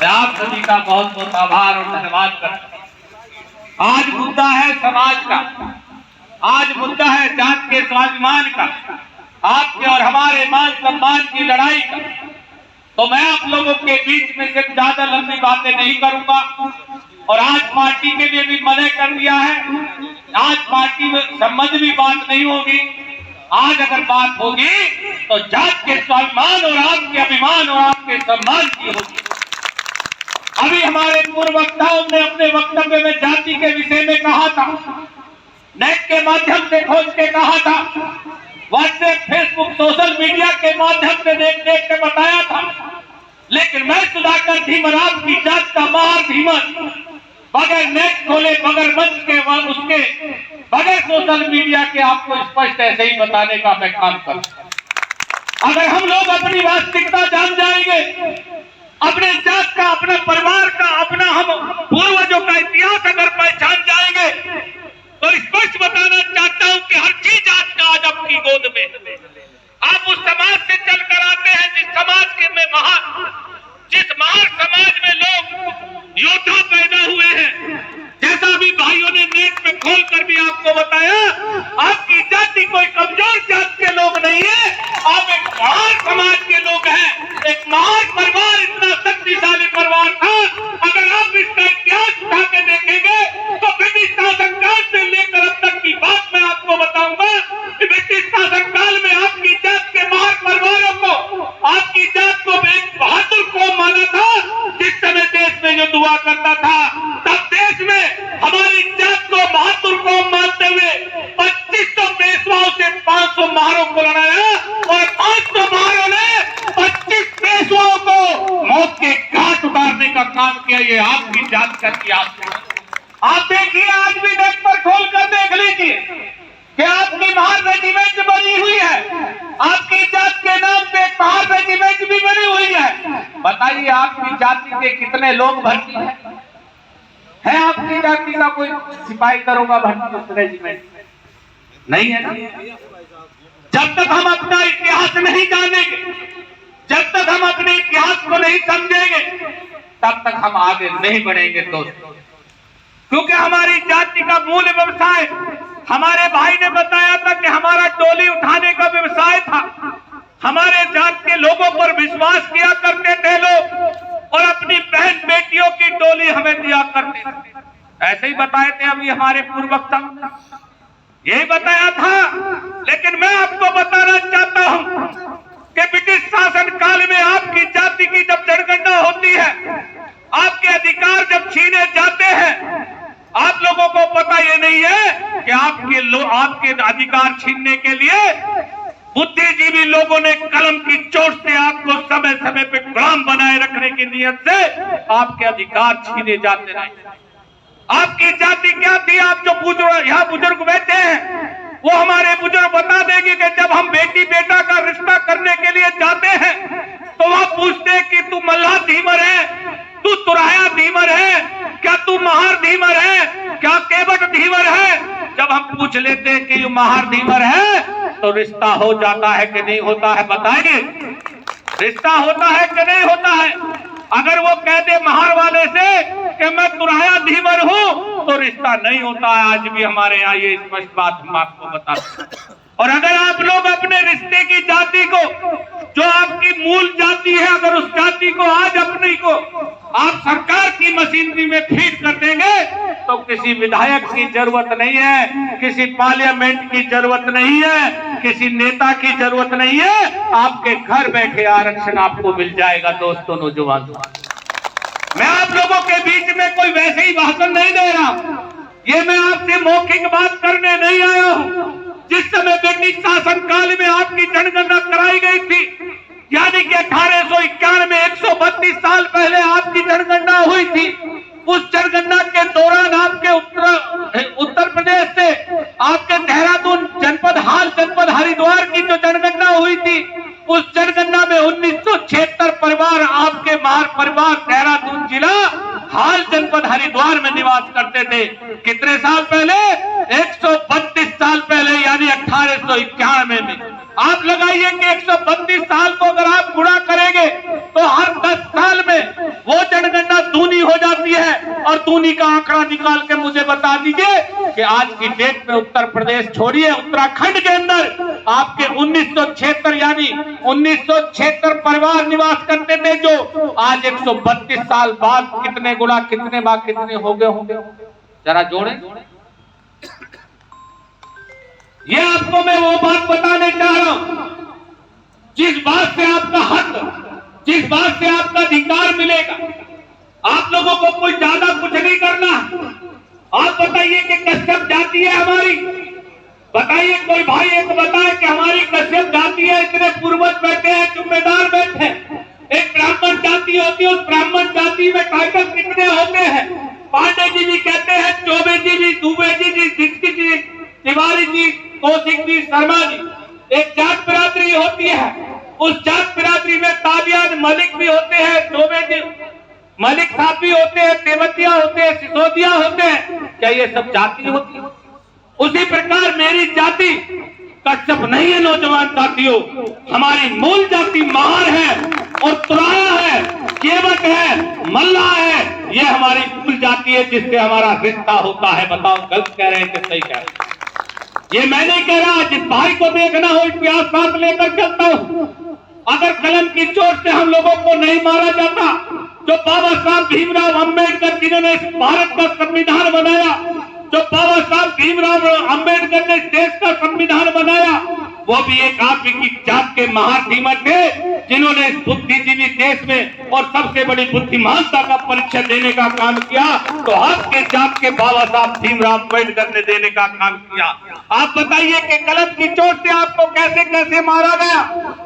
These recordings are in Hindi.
मैं आप सभी का बहुत बहुत आभार और धन्यवाद करता हूँ। आज मुद्दा है समाज का, आज मुद्दा है जात के स्वाभिमान का, आपके और हमारे मान सम्मान की लड़ाई का। तो मैं आप लोगों के बीच में सिर्फ ज्यादा लंबी बातें नहीं करूंगा और आज पार्टी के लिए भी मना कर दिया है। आज पार्टी में संबंध भी बात नहीं होगी। आज अगर बात होगी तो जात के स्वाभिमान और आपके अभिमान और आपके सम्मान की होगी। अभी हमारे पूर्व वक्ताओं ने अपने वक्तव्य में जाति के विषय में कहा था, नेट के माध्यम से खोज के कहा था, व्हाट्सएप, फेसबुक, सोशल मीडिया के माध्यम से देख देख के बताया था। लेकिन मैं सुधाकर धीमर आपकी जात का महार धीमर बगैर नेट खोले, बगैर मंच के उसके बगैर सोशल मीडिया के आपको स्पष्ट ऐसे ही बताने का मैं काम करूं। अगर हम लोग अपनी वास्तविकता जान जाएंगे, अपने जात का, अपने परिवार का, अपना हम पूर्वजों का इतिहास अगर पहचान जाएंगे तो स्पष्ट बताना चाहता हूं कि हर चीज आज का आज आपकी गोद में। आप उस समाज से चलकर आते हैं जिस समाज के में जिस महान समाज में लोग योद्धा पैदा हुए हैं। जैसा भी भाइयों ने नेट पे खोल कर भी आपको बताया, आपकी जाति कोई कमजोर जात के लोग नहीं है, आप एक महान समाज के लोग हैं। एक महान परिवार, इतना शक्तिशाली परिवार था। अगर आप इसका इतिहास उठा के देखेंगे तो ब्रिटिश शासनकाल से लेकर अब तक की बात मैं आपको बताऊंगा कि ब्रिटिश शासनकाल में आपकी जात के महान परिवारों को, आपकी जात को एक बहादुर कौम माना था। जिस समय देश में जो दुआ करता था, तब देश में हमारी जात को बहादुर कौम मानते हुए 2500 पेशवाओं से 500 महारों को लड़ाया और 500 महारों ने 25 पेशवाओं को मौत के घाट उतारने का काम किया। ये आपकी जात का इतिहास है। आप देखिए, आज भी नेट पर खोल कर देख लीजिए कि आपकी महार रेजिमेंट बनी हुई है, आपकी जात के नाम पे एक महार रेजिमेंट भी बनी हुई है। बताइए, आपकी जाति के कितने लोग भर्ती हैं? है आपकी जाति का कोई सिपाही दरोगा भर्ती उस रेजिमेंट में? नहीं है ना। जब तक हम अपना इतिहास नहीं जानेंगे, जब तक हम अपने इतिहास को नहीं समझेंगे, तब तक हम आगे नहीं बढ़ेंगे दोस्तों। क्योंकि हमारी जाति का मूल व्यवसाय, हमारे भाई ने बताया था कि हमारा टोली उठाने का व्यवसाय था। हमारे जात के लोगों पर विश्वास किया करते थे लोग और अपनी बहन बेटियों की टोली हमें दिया करते थे। ऐसे ही बताए थे अभी हमारे पूर्व वक्ता ने, यही बताया था। लेकिन मैं आपको बताना चाहता हूं कि ब्रिटिश शासन काल में आपकी जाति की जब जनगणना होती है, आपके अधिकार जब छीने जाते हैं, आप लोगों को पता ये नहीं है कि आपके अधिकार छीनने के लिए बुद्धिजीवी लोगों ने कलम की चोट से आपको समय समय पे गुलाम बनाए रखने की नीयत से आपके अधिकार छीने जाते रहे। आपकी जाति क्या थी? आप जो यहाँ बुजुर्ग बैठे हैं, वो हमारे बुजुर्ग बता देंगे कि जब हम बेटी बेटा का रिश्ता करने के लिए जाते हैं तो वह पूछते हैं कि तू मल्लाह धीमर है, तू तुराया धीमर है, क्या तू महार धीमर है, क्या केवट धीमर है? जब हम पूछ लेते हैं कि महार धीमर है तो रिश्ता हो जाता है कि नहीं होता है? बताइए, रिश्ता होता है कि नहीं होता है? अगर वो कह दे महार वाले से कि मैं तुराया धीमर हूं तो रिश्ता नहीं होता है। आज भी हमारे यहाँ ये स्पष्ट बात हम आपको बताते हैं। और अगर आप लोग अपने रिश्ते की जाति को, जो आपकी मूल जाति है, अगर उस जाति को आज अपनी को आप सरकार की मशीनरी में फीड कर देंगे तो किसी विधायक की जरूरत नहीं है, किसी पार्लियामेंट की जरूरत नहीं है, किसी नेता की जरूरत नहीं है। आपके घर बैठे आरक्षण आपको मिल जाएगा। दोस्तों, नौजवान, मैं आप लोगों के बीच में कोई वैसे ही भाषण नहीं दे रहा। ये मैं आपसे मौखिक बात करने नहीं आया हूं। जिस समय ब्रिटिश शासन काल में आपकी जनगणना कराई गई थी, यानी कि 1851 में 132 साल पहले आपकी जनगणना हुई थी। उस जनगणना के दौरान आपके उत्तर प्रदेश से आपके देहरादून जनपद, हाल जनपद हरिद्वार की जो जनगणना हुई थी, उस जनगणना में 1976 परिवार, आपके महार परिवार देहरादून जिला, हाल जनपद हरिद्वार में निवास करते थे। कितने साल पहले? 132 साल पहले, यानी 1891 में। आप लगाइए कि 132 साल को अगर आप गुणा करेंगे तो हर 10 साल में वो जनगणना फॉर्तूनी का आंकड़ा निकाल के मुझे बता दीजिए कि आज की डेट में उत्तर प्रदेश छोड़िए, उत्तराखंड के अंदर आपके 1976 यानी 1976 परिवार निवास करते थे, जो आज 132 साल बाद कितने गुना कितने हो गए होंगे, जरा जोड़े। ये आपको मैं वो बात बताने चाह रहा हूं, जिस बात से आपका हक, जिस बात से आपका अधिकार मिलेगा, आप लोगों को कोई ज्यादा कुछ नहीं करना। आप बताइए कि कश्यप जाति है हमारी, बताइए कोई भाई एक बताए कि हमारी कश्यप जाति है, इतने पूर्वज बैठे हैं, जुम्मेदार बैठे हैं। एक ब्राह्मण जाति होती है, उस ब्राह्मण जाति में टाइटल कितने होते हैं? पांडे जी भी कहते हैं, चौबे जी भी, दुबे जी, दीक्षित जी, तिवारी जी, कौशिक जी, शर्मा जी। एक जाट बिरादरी होती है, उस जाट बिरादरी में ताबियान मलिक भी होते हैं, चौबे जी मलिक साहब भी होते हैं, तेवतिया होते हैं, सिसोदिया होते हैं। क्या ये सब जाति होती है? उसी प्रकार मेरी जाति कश्यप नहीं है नौजवान साथियों, हमारी मूल जाति महार है और तुराया है, केवट है, मल्ला है। ये हमारी मूल जाति है जिससे हमारा रिश्ता होता है। बताओ गलत कह रहे हैं कि सही कह रहे हैं? ये मैं नहीं कह रहा, जिस भाई को देखना हो इतिहास साथ लेकर चलता हूं। अगर कलम की चोट से हम लोगों को नहीं मारा जाता, जो बाबा साहब भीमराव अंबेडकर जिन्होंने इस भारत का संविधान बनाया, जो बाबा साहब भीमराव अंबेडकर ने इस देश का संविधान बनाया, वो भी एक आदमी की जात के महार धीमक थे, जिन्होंने इस बुद्धिजीवी देश में और सबसे बड़ी बुद्धिमानता का परिचय देने का काम किया, तो हक के जात के बाबा साहब भीमराव अंबेडकर ने देने का काम किया। आप बताइए कि कलम की चोट से आपको कैसे कैसे मारा गया।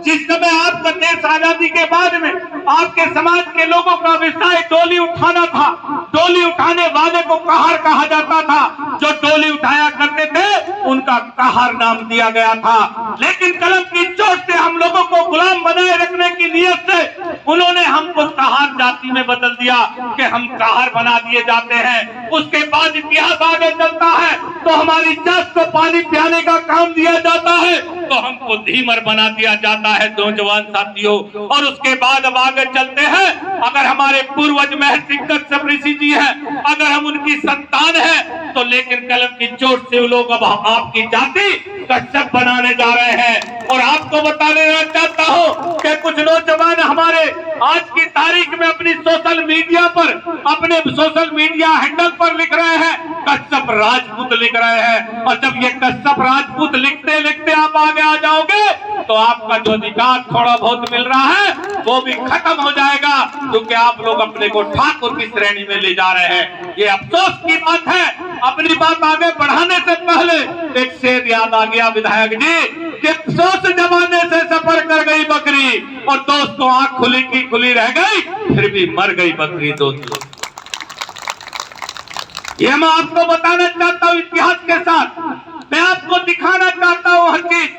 जिस समय आपका देश आजादी के बाद में आपके समाज के लोगों का विषय डोली उठाना था, डोली उठाने वाले को कहार कहा जाता था, जो डोली उठाया करते थे उनका कहार नाम दिया गया था। लेकिन कलम की चोट से हम लोगों को गुलाम बनाए रखने की नीयत से उन्होंने हमको कहार जाति में बदल दिया कि हम कहार बना दिए जाते हैं। उसके बाद इतिहास आगे चलता है तो हमारी जात को पानी पिलाने का काम दिया जाता है, तो हमको धीमर बना दिया जाता है नौजवान साथियों। और उसके बाद अब आगे चलते हैं, अगर हमारे पूर्वज महर्षि कश्यप ऋषि जी हैं, अगर हम उनकी संतान हैं, तो लेकिन कलम की चोट से वो लोग अब आपकी जाति कश्यप बनाने जा रहे हैं। और आपको बता देना चाहता हूं कि कुछ नौजवान हमारे आज की तारीख में अपनी सोशल मीडिया पर, अपने सोशल मीडिया हैंडल पर लिख रहे हैं कश्यप राजपूत लिख रहे हैं। और जब ये कश्यप राजपूत लिखते लिखते आप आगे आ जाओगे तो आपका जो अधिकार थोड़ा बहुत मिल रहा है वो भी खत्म हो जाएगा, क्योंकि आप लोग अपने को ठाकुर की श्रेणी में ले जा रहे हैं। ये अफसोस की बात है। अपनी बात आगे बढ़ाने से पहले एक शेर याद आ गया विधायक जी कि अफसोस जमाने से सफर कर गई बकरी और दोस्तों आंख खुली की खुली रह गई, फिर भी मर गई बकरी दोस्तों। ये मैं आपको बताना चाहता हूँ इतिहास के साथ, मैं आपको दिखाना चाहता हूँ हर चीज,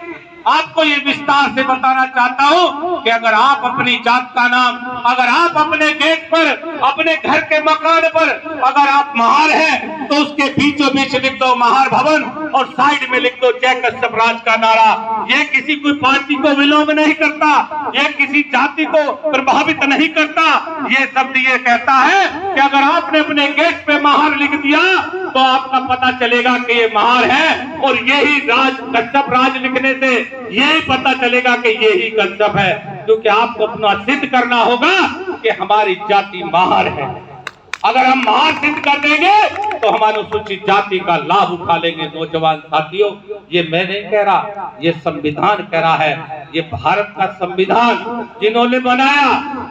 आपको ये विस्तार से बताना चाहता हूँ कि अगर आप अपनी जात का नाम, अगर आप अपने गेट पर, अपने घर के मकान पर अगर आप महार हैं तो उसके बीचों बीच लिख दो महार भवन और साइड में लिख दो जय कश्यप राज का नारा। ये किसी कोई पार्टी को विलोम नहीं करता, ये किसी जाति को प्रभावित नहीं करता। ये शब्द ये कहता है कि अगर आपने अपने गेट पे महार लिख दिया तो आपका पता चलेगा कि ये महार है, और यही राज कश्यप राज लिखने से यही पता चलेगा कि यही कश्यप है, क्योंकि आपको अपना सिद्ध करना होगा कि हमारी जाति महार है। अगर हम महार सिद्ध कर देंगे तो हम अनुसूचित जाति का लाभ उठा लेंगे। नौजवान साथियों, ये मैं नहीं कह रहा, ये संविधान कह रहा है। ये भारत का संविधान जिन्होंने बनाया,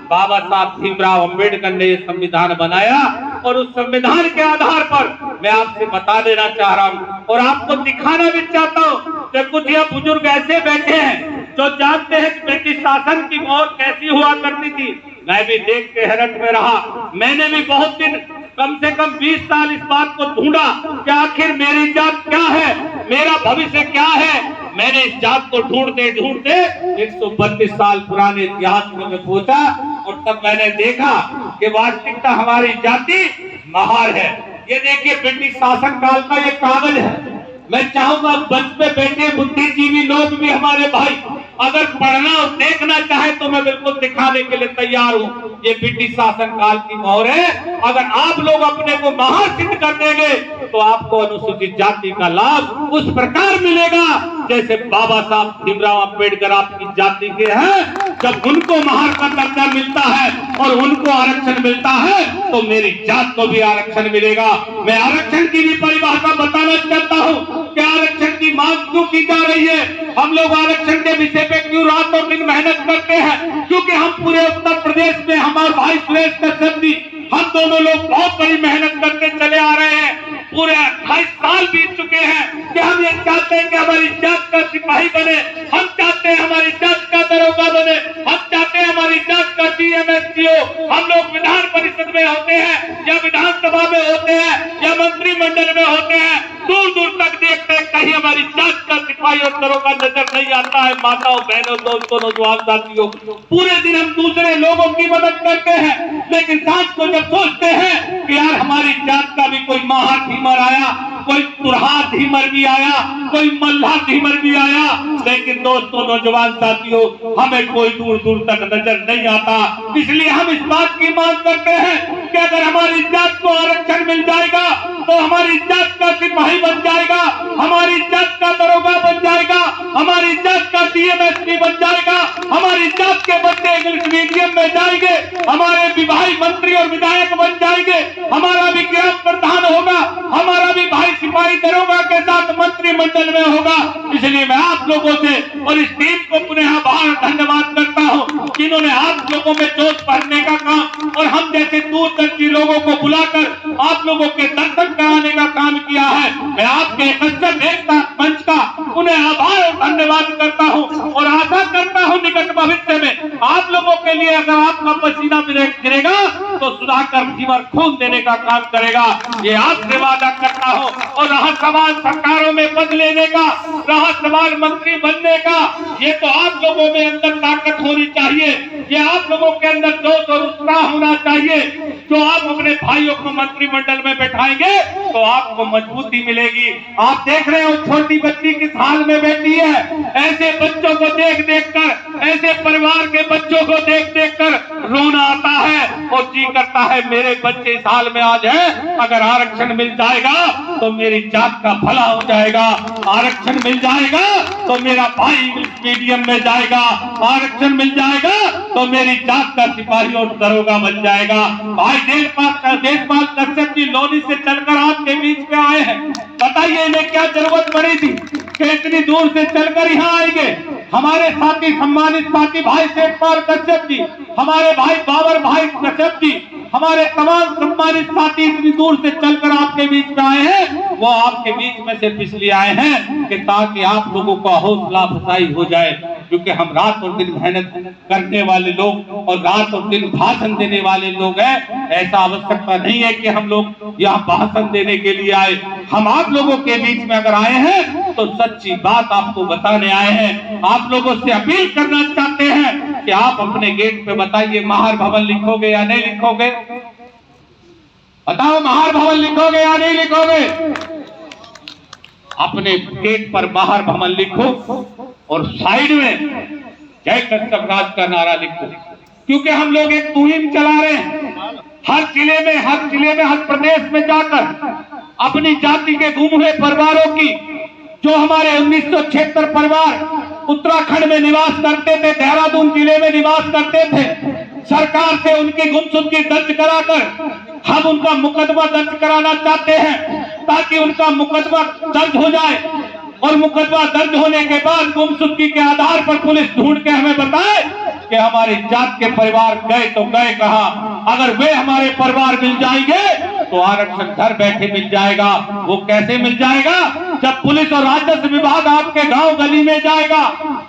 बाबा साहब भीमराव अंबेडकर ने ये संविधान बनाया, और उस संविधान के आधार पर मैं आपसे बता देना चाह रहा हूँ और आपको दिखाना भी चाहता हूँ कि कुछ यह बुजुर्ग ऐसे बैठे हैं जो जानते हैं कि ब्रिटिश शासन की मौत कैसी हुआ करती थी। मैं भी देख के हैरत में रहा। मैंने भी बहुत दिन, कम से कम 20 साल इस बात को ढूंढा कि आखिर मेरी जात क्या है, मेरा भविष्य क्या है। मैंने इस जात को ढूंढते ढूंढते 132 साल पुराने इतिहास में मैं पहुंचा, और तब मैंने देखा कि वास्तविकता हमारी जाति महार है। ये देखिए ब्रिटिश शासन काल का ये कागज है। मैं चाहूंगा मंच पे बैठे बुद्धिजीवी लोग भी हमारे भाई अगर पढ़ना और देखना चाहे तो मैं बिल्कुल दिखाने के लिए तैयार हूँ। ये ब्रिटिश शासन काल की मोहर है। अगर आप लोग अपने को महान सिद्ध कर देंगे तो आपको अनुसूचित जाति का लाभ उस प्रकार मिलेगा जैसे बाबा साहब भीमराव अंबेडकर आपकी जाति के हैं। जब उनको महार का दर्जा मिलता है और उनको आरक्षण मिलता है तो मेरी जात को भी आरक्षण मिलेगा। मैं आरक्षण की भी परिभाषा बताना चाहता हूँ कि आरक्षण की मांग क्यों की जा रही है। हम लोग आरक्षण के विषय पे क्यों रात और दिन मेहनत करते हैं, क्योंकि हम पूरे उत्तर प्रदेश में हमारे भाई सुरेश कश्यप जी, हम दोनों लोग बहुत बड़ी मेहनत करते चले आ रहे हैं। पूरे 28 साल बीत चुके हैं कि हम ये चाहते हैं कि हमारी जात का सिपाही बने, हम चाहते हैं हमारी जात का दरोगा बने, हम चाहते हैं हमारी जात का DMSPO। हम लोग विधान परिषद में होते हैं या विधानसभा में होते हैं या मंत्रिमंडल में होते हैं, दूर दूर तक देखते हैं कहीं हमारी जात का सिपाही और दरोगा नजर नहीं आता है। माताओं, बहनों, दोस्तों, नौजवान साथियों, पूरे दिन हम दूसरे लोगों की मदद करते हैं, लेकिन सांस को जब सोचते हैं कि यार हमारी जात का भी कोई माहा धीमर आया, कोई तुरहा धीमर भी आया, कोई मल्हा धीमर भी आया, लेकिन दोस्तों, नौजवान साथियों, हमें कोई दूर दूर तक नजर नहीं आता। इसलिए हम इस बात की मांग करते हैं कि अगर हमारी जात को आरक्षण मिल जाएगा तो हमारी जात का सिपाही बन जाएगा, हमारी जात का दरोगा बन जाएगा, हमारी जात का DMSP बन जाएगा, हमारी जात के बच्चे इंग्लिश मीडियम में जाएंगे, हमारे भी भाई मंत्री और विधायक बन जाएंगे, हमारा भी ग्राम प्रधान होगा, हमारा भी भाई सिपाही दरोगा के साथ मंत्रिमंडल में होगा। इसलिए मैं आप लोगों से और इस टीम को पुनः आभार धन्यवाद करता हूं जिन्होंने आप लोगों में जोश भरने का काम और हम जैसे दूरदर्शी लोगों को बुलाकर आप लोगों के दर्शन कराने का काम किया है। मैं आपके कश्यप एकता मंच का उन्हें आभार और धन्यवाद करता हूं और आशा करता हूं निकट भविष्य में आप लोगों के लिए अगर आपका पसीना गिरेगा तो सुधाकर धीमर खून देने का काम करेगा। ये आपसे वादा करता हूं। और रहा सवाल सरकारों में पद लेने का, रहा सवाल मंत्री बनने का, ये तो आप लोगों में अंदर ताकत होनी चाहिए, ये आप लोगों के अंदर जोश और उत्साह होना चाहिए। जो आप अपने भाइयों को मंत्रिमंडल में बैठाएंगे तो आपको मजबूती मिलेगी। आप देख रहे हो छोटी बच्ची किस हाल में बैठी है। ऐसे बच्चों को देख देख कर, ऐसे परिवार के बच्चों को देख देख कर रोना आता है और जी करता है मेरे बच्चे इस हाल में आज है। अगर आरक्षण मिल जाएगा तो मेरी जात का भला हो जाएगा, आरक्षण मिल जाएगा तो मेरा भाई इंग्लिश मीडियम में जाएगा, आरक्षण मिल जाएगा तो मेरी जात का सिपाही और दरोगा बन जाएगा। भाई देशपाल कश्यप जी लोनी से चलकर आपके बीच में आए हैं। बताइए इन्हें क्या जरूरत पड़ी थी कि इतनी दूर से चलकर यहाँ आएंगे। हमारे साथी, सम्मानित साथी भाई देशपाल कश्यप जी, हमारे भाई बाबर भाई कश्यप जी, हमारे तमाम सम्मानित साथी इतनी दूर से चलकर आपके बीच में आए हैं। वो आपके बीच में सिर्फ इसलिए आए हैं कि ताकि आप लोगों का हौसला अफजाई हो जाए, क्योंकि हम रात और दिन मेहनत करने वाले लोग और रात और दिन भाषण देने वाले लोग हैं। ऐसा आवश्यकता नहीं है कि हम लोग यहाँ भाषण देने के लिए आए। हम आप लोगों के बीच में अगर आए हैं तो सच्ची बात आपको बताने आए हैं। आप लोगों से अपील करना चाहते हैं कि आप अपने गेट पे बताइए महार भवन लिखोगे या नहीं लिखोगे। बताओ महार भवन लिखोगे या नहीं लिखोगे। अपने गेट पर महार भवन लिखो और साइड में जय कश्यप राज का नारा लिखो, क्योंकि हम लोग एक मुहिम चला रहे हैं। हर जिले में हर प्रदेश में जाकर अपनी जाति के गुम हुए परिवारों की, जो हमारे 1976 परिवार उत्तराखंड में निवास करते थे, देहरादून जिले में निवास करते थे, सरकार से उनकी गुमशुदगी दर्ज कराकर हम उनका मुकदमा दर्ज कराना चाहते हैं, ताकि उनका मुकदमा दर्ज हो जाए और मुकदमा दर्ज होने के बाद गुमशुदगी के आधार पर पुलिस ढूंढ के हमें बताए कि हमारी जात के परिवार गए तो गए कहां। अगर वे हमारे परिवार मिल जाएंगे तो आरक्षण घर बैठे मिल जाएगा। वो कैसे मिल जाएगा? जब पुलिस और राजस्व विभाग आपके गांव गली में जाएगा,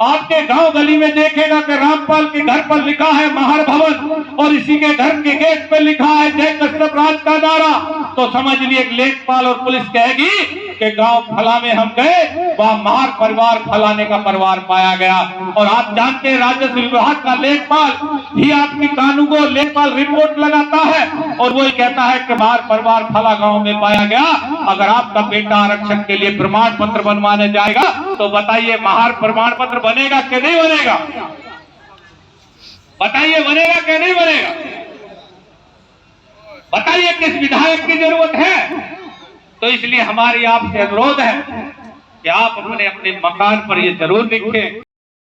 आपके गांव गली में देखेगा कि रामपाल के घर पर लिखा है महार भवन और इसी के घर के गेट पर लिखा है जय कश्यप राज का नारा, तो समझ लिए लेखपाल और पुलिस कहेगी कि गांव फला में हम गए, वहां महार परिवार फलाने का परिवार पाया गया। और आप जानते हैं राजस्व विभाग का लेखपाल ही आपकी कानून को लेखपाल रिपोर्ट लगाता है और वही कहता है कि महार परिवार फला गांव में पाया गया। अगर आपका बेटा आरक्षण के लिए प्रमाण पत्र बनवाने जाएगा तो बताइए महार प्रमाण पत्र बनेगा कि नहीं बनेगा? बताइए बनेगा कि नहीं बनेगा? बताइए किस विधायक की जरूरत है? तो इसलिए हमारी आपसे अनुरोध है कि आप अपने अपने मकान पर ये जरूर लिखें